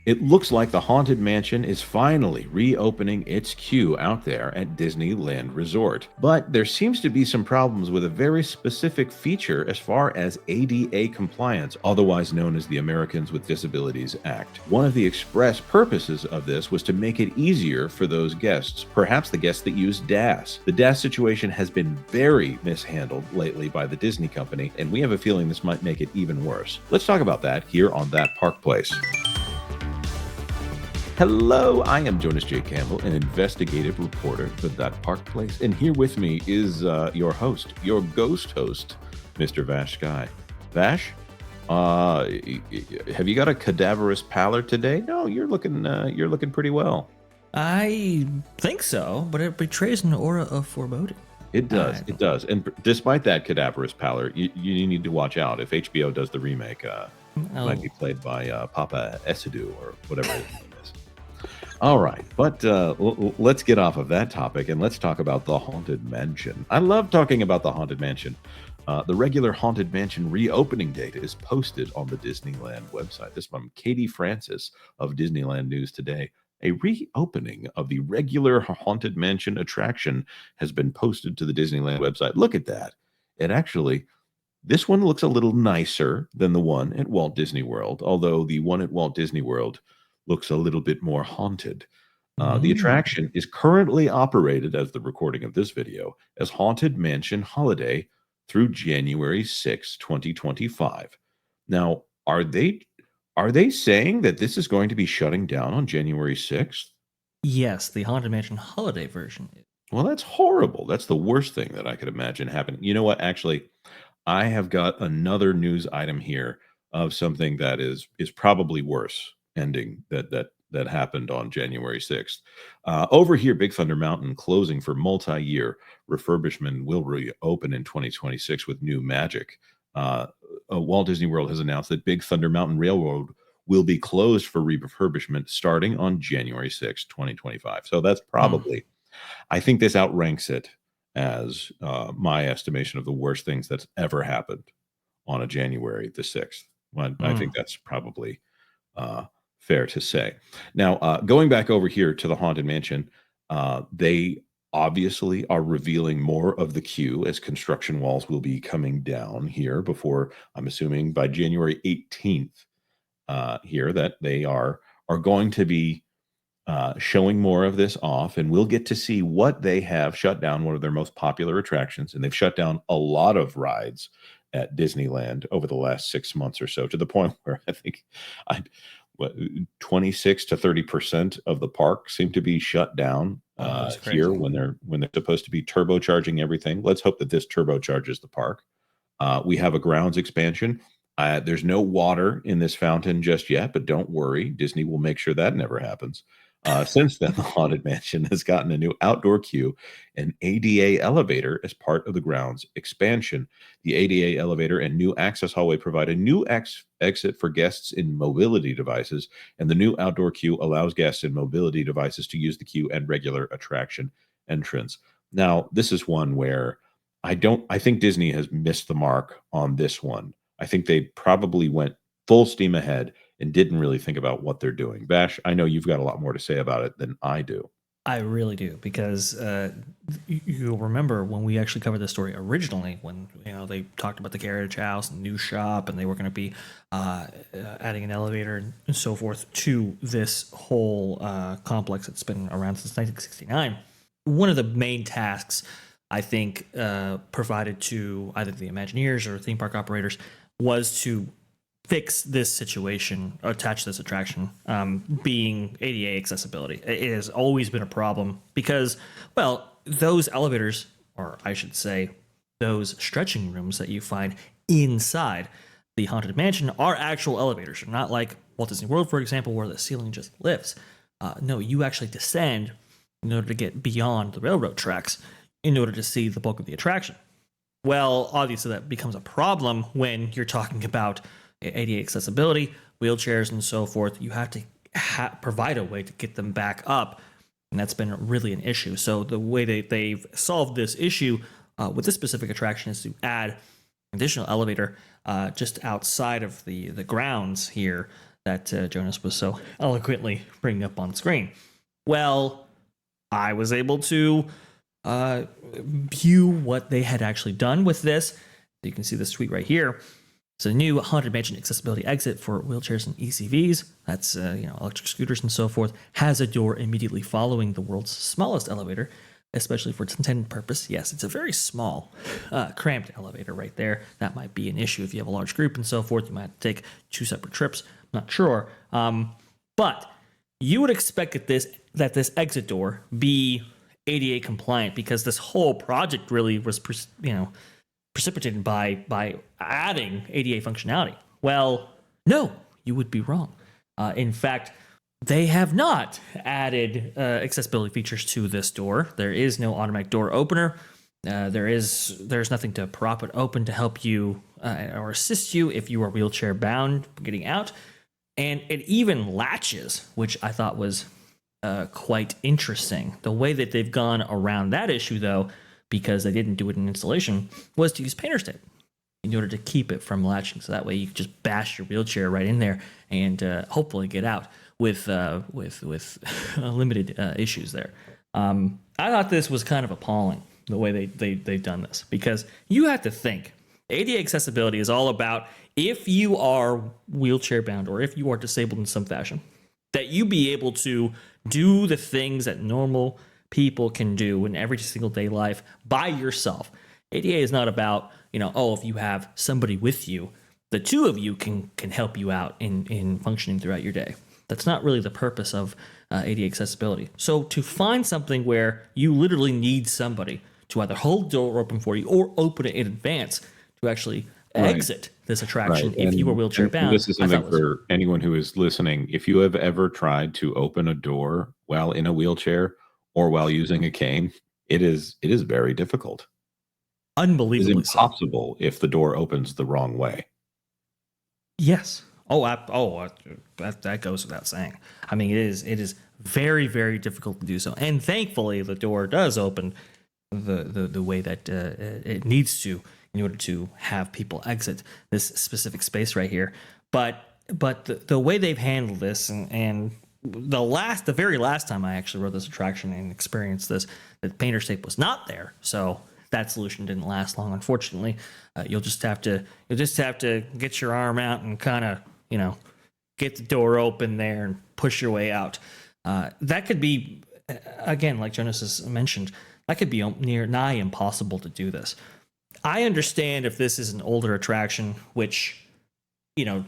It looks like the Haunted Mansion is finally reopening its queue out there at Disneyland Resort. But there seems to be some problems with a very specific feature as far as ADA compliance, otherwise known as the Americans with Disabilities Act. One of the express purposes of this was to make it easier for those guests, perhaps the guests that use DAS. The DAS situation has been very mishandled lately by the Disney company, and we have a feeling this might make it even worse. Let's talk about that here on That Park Place. Hello, I am Jonas J. Campbell, an investigative reporter for That Park Place, and here with me is your host, your ghost host, Mr. VashSky. Vash, have you got a cadaverous pallor today? No, you're looking pretty well. I think so, but it betrays an aura of foreboding. It does. And despite that cadaverous pallor, you need to watch out. If HBO does the remake, it might be played by Papa Esidu or whatever his name is. All right, but let's get off of that topic and let's talk about the Haunted Mansion. I love talking about the Haunted Mansion. The regular Haunted Mansion reopening date is posted on the Disneyland website. This from Katie Francis of Disneyland News Today. A reopening of the regular Haunted Mansion attraction has been posted to the Disneyland website. Look at that. This one looks a little nicer than the one at Walt Disney World, although the one at Walt Disney World looks a little bit more haunted. The attraction is currently operated, as the recording of this video, as Haunted Mansion Holiday through January 6, 2025. Now, are they saying that this is going to be shutting down on January 6th? Yes, the Haunted Mansion Holiday version. Well, that's horrible. That's the worst thing that I could imagine happening. You know what? Actually, I have got another news item here of something that is probably worse ending that happened on January 6th. Over here, Big Thunder Mountain closing for multi-year. Refurbishment will reopen in 2026 with new magic. Walt Disney World has announced that Big Thunder Mountain Railroad will be closed for refurbishment starting on January 6, 2025. So that's probably, I think this outranks it as my estimation of the worst things that's ever happened on a January the 6th. I think that's probably fair to say. Now, going back over here to the Haunted Mansion, they obviously are revealing more of the queue as construction walls will be coming down here before, I'm assuming by January 18th here, that they are going to be showing more of this off, and we'll get to see what they have shut down, one of their most popular attractions, and they've shut down a lot of rides at Disneyland over the last 6 months or so, to the point where I think 26 to 30% of the park seem to be shut down here when they're supposed to be turbocharging everything. Let's hope that this turbocharges the park. We have a grounds expansion. There's no water in this fountain just yet, but don't worry, Disney will make sure that never happens. Since then, the Haunted Mansion has gotten a new outdoor queue and ADA elevator as part of the grounds expansion. The ADA elevator and new access hallway provide a new exit for guests in mobility devices, and the new outdoor queue allows guests in mobility devices to use the queue and regular attraction entrance. Now, this is one where I think Disney has missed the mark on this one. I think they probably went full steam ahead and didn't really think about what they're doing. Bash, I know you've got a lot more to say about it than I do. I really do, because you'll remember when we actually covered this story originally, when they talked about the carriage house and new shop, and they were going to be adding an elevator and so forth to this whole complex that's been around since 1969. One of the main tasks, I think, provided to either the Imagineers or theme park operators was to fix this situation, attach this attraction, being ADA accessibility. It has always been a problem because, well, those elevators, or I should say, those stretching rooms that you find inside the Haunted Mansion are actual elevators. They're not like Walt Disney World, for example, where the ceiling just lifts. No, you actually descend in order to get beyond the railroad tracks in order to see the bulk of the attraction. Well, obviously that becomes a problem when you're talking about ADA accessibility, wheelchairs, and so forth. You have to provide a way to get them back up, and that's been really an issue. So the way that they've solved this issue with this specific attraction is to add an additional elevator just outside of the grounds here that Jonas was so eloquently bringing up on screen. Well, I was able to view what they had actually done with this. You can see this tweet right here. It's a new haunted mansion accessibility exit for wheelchairs and ECVs. That's electric scooters and so forth. Has a door immediately following the world's smallest elevator, especially for its intended purpose. Yes, it's a very small, cramped elevator right there. That might be an issue if you have a large group and so forth. You might have to take 2 separate trips. I'm not sure, but you would expect that this exit door be ADA compliant, because this whole project really was precipitated by adding ADA functionality. Well, no, you would be wrong. In fact, they have not added accessibility features to this door. There is no automatic door opener. There's nothing to prop it open to help you or assist you if you are wheelchair bound getting out. And it even latches, which I thought was quite interesting. The way that they've gone around that issue, though, because they didn't do it in installation, was to use painter's tape in order to keep it from latching. So that way you can just bash your wheelchair right in there and hopefully get out with limited issues there. I thought this was kind of appalling, the way they've done this, because you have to think ADA accessibility is all about, if you are wheelchair bound or if you are disabled in some fashion, that you be able to do the things that normal people can do in every single day life by yourself. ADA is not about, if you have somebody with you, the two of you can help you out in functioning throughout your day. That's not really the purpose of ADA accessibility. So to find something where you literally need somebody to either hold the door open for you or open it in advance to actually exit this attraction if you were wheelchair bound. This is something for anyone who is listening. If you have ever tried to open a door while in a wheelchair or while using a cane, it is very difficult. Unbelievably It's impossible if the door opens the wrong way. Yes. That goes without saying. I mean, it is very, very difficult to do so. And thankfully, the door does open the way that it needs to in order to have people exit this specific space right here. But the way they've handled this, and the very last time I actually rode this attraction and experienced this, the painter's tape was not there. So that solution didn't last long, unfortunately. You'll just have to get your arm out and kind of get the door open there and push your way out. That could be, again, like Jonas has mentioned, that could be nigh impossible to do this. I understand if this is an older attraction, which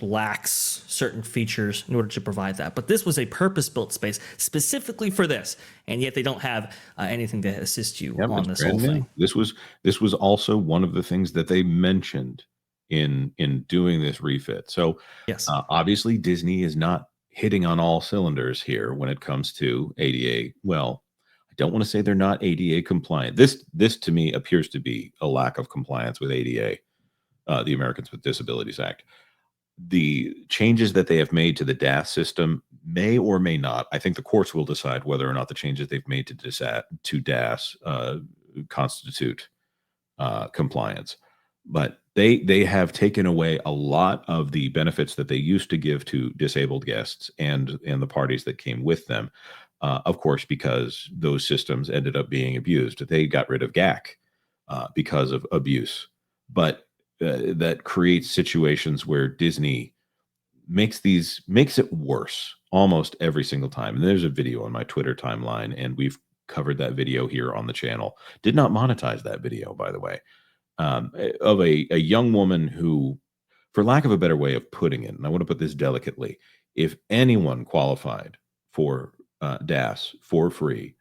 lacks certain features in order to provide that. But this was a purpose-built space specifically for this, and yet they don't have anything to assist you on this whole thing. This was also one of the things that they mentioned in doing this refit. So yes, obviously Disney is not hitting on all cylinders here when it comes to ADA. Well, I don't want to say they're not ADA compliant. This to me appears to be a lack of compliance with ADA, the Americans with Disabilities Act. The changes that they have made to the DAS system may or may not. I think the courts will decide whether or not the changes they've made to DAS constitute compliance. But they have taken away a lot of the benefits that they used to give to disabled guests and the parties that came with them. Of course, because those systems ended up being abused. They got rid of GAC because of abuse. But that creates situations where Disney makes it worse almost every single time. And there's a video on my Twitter timeline, and we've covered that video here on the channel. Did not monetize that video, by the way, of a young woman who, for lack of a better way of putting it, and I want to put this delicately, if anyone qualified for DAS for free,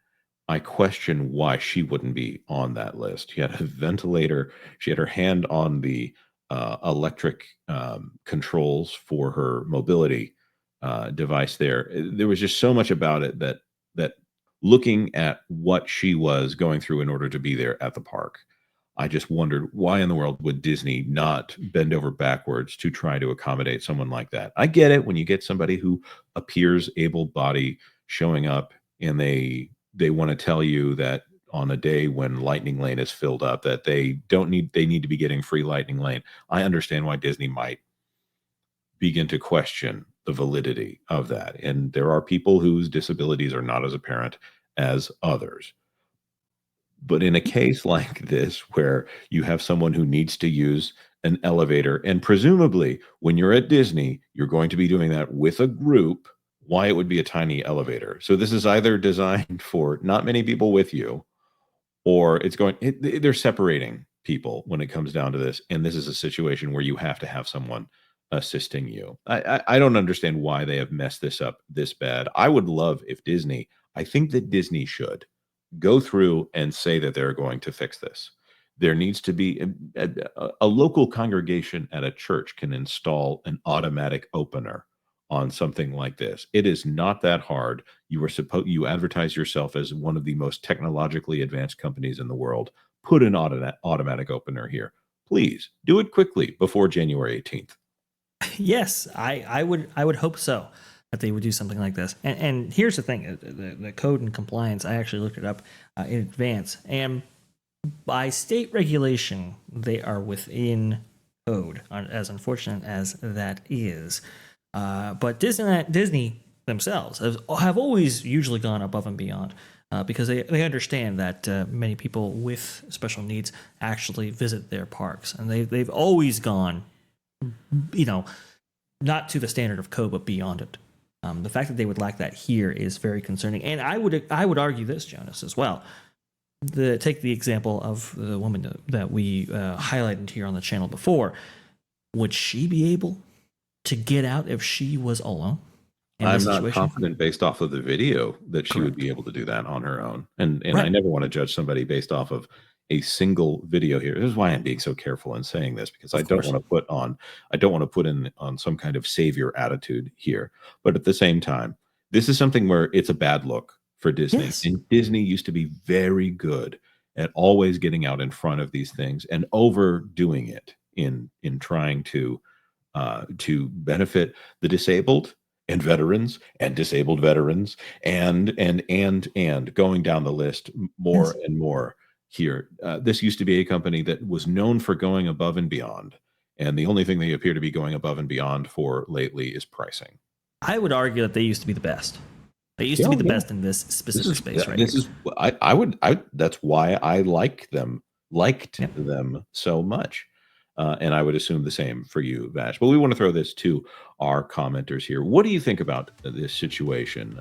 I question why she wouldn't be on that list. She had a ventilator. She had her hand on the electric controls for her mobility device there. There was just so much about it that looking at what she was going through in order to be there at the park, I just wondered why in the world would Disney not bend over backwards to try to accommodate someone like that. I get it when you get somebody who appears able-bodied showing up and they want to tell you that on a day when Lightning Lane is filled up that they need to be getting free Lightning Lane. I understand why Disney might begin to question the validity of that. And there are people whose disabilities are not as apparent as others. But in a case like this, where you have someone who needs to use an elevator, and presumably when you're at Disney, you're going to be doing that with a group, why it would be a tiny elevator. So this is either designed for not many people with you, or they're separating people when it comes down to this. And this is a situation where you have to have someone assisting you. I don't understand why they have messed this up this bad. I would love if I think that Disney should go through and say that they're going to fix this. There needs to be a local congregation at a church can install an automatic opener on something like this. It is not that hard. You advertise yourself as one of the most technologically advanced companies in the world. Put an automatic opener here. Please do it quickly before January 18th. Yes, I would hope so, that they would do something like this. And here's the thing: the code and compliance. I actually looked it up in advance, and by state regulation, they are within code. As unfortunate as that is, but Disney themselves have always usually gone above and beyond. Because they understand that many people with special needs actually visit their parks, and they've always gone, not to the standard of code, but beyond it. The fact that they would lack that here is very concerning, and I would argue this, Jonas, as well. Take the example of the woman that we highlighted here on the channel before. Would she be able to get out if she was alone? I'm not confident based off of the video that she would be able to do that on her own. And Right. I never want to judge somebody based off of a single video here. This is why I'm being so careful in saying this, because I don't want to put in on some kind of savior attitude here. But at the same time, this is something where it's a bad look for Disney. Yes. And Disney used to be very good at always getting out in front of these things and overdoing it in trying to benefit the disabled and veterans and disabled veterans and going down the list more and more here. This used to be a company that was known for going above and beyond. And the only thing they appear to be going above and beyond for lately is pricing. I would argue that they used to be the best. They used to be the best in this specific space, right? That's why I liked them so much. And I would assume the same for you, Vash. But we want to throw this to our commenters here. What do you think about this situation?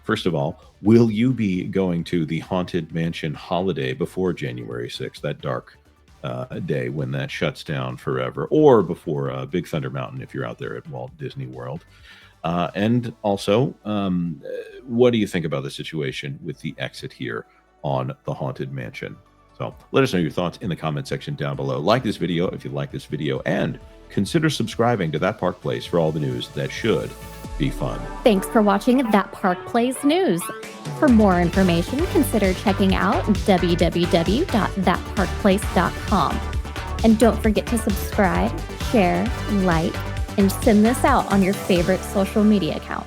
First of all, will you be going to the Haunted Mansion holiday before January 6th, that dark day when that shuts down forever, or before Big Thunder Mountain if you're out there at Walt Disney World? And also, what do you think about the situation with the exit here on the Haunted Mansion? So let us know your thoughts in the comment section down below. Like this video if you like this video, and consider subscribing to That Park Plays for all the news that should be fun. Thanks for watching That Park Plays News. For more information, consider checking out www.thatparkplace.com. And don't forget to subscribe, share, like, and send this out on your favorite social media account.